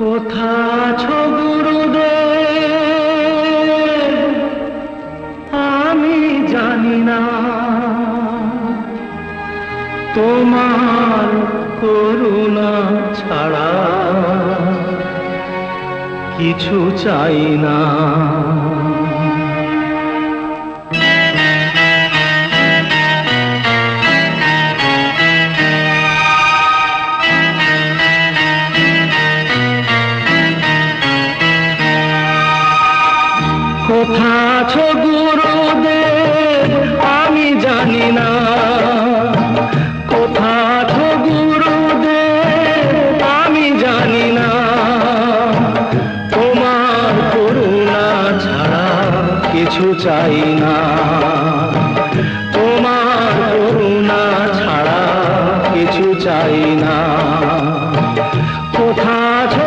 কোথা আছো গুরুদেব আমি জানি না, তোমার করুণা ছাড়া কিছু চাই না। কোথা আছো গুরুদেব আমি জানি না, কোথা আছো গুরুদেব আমি জানি না, তোমার করুণা ছাড়া কিছু চাই না।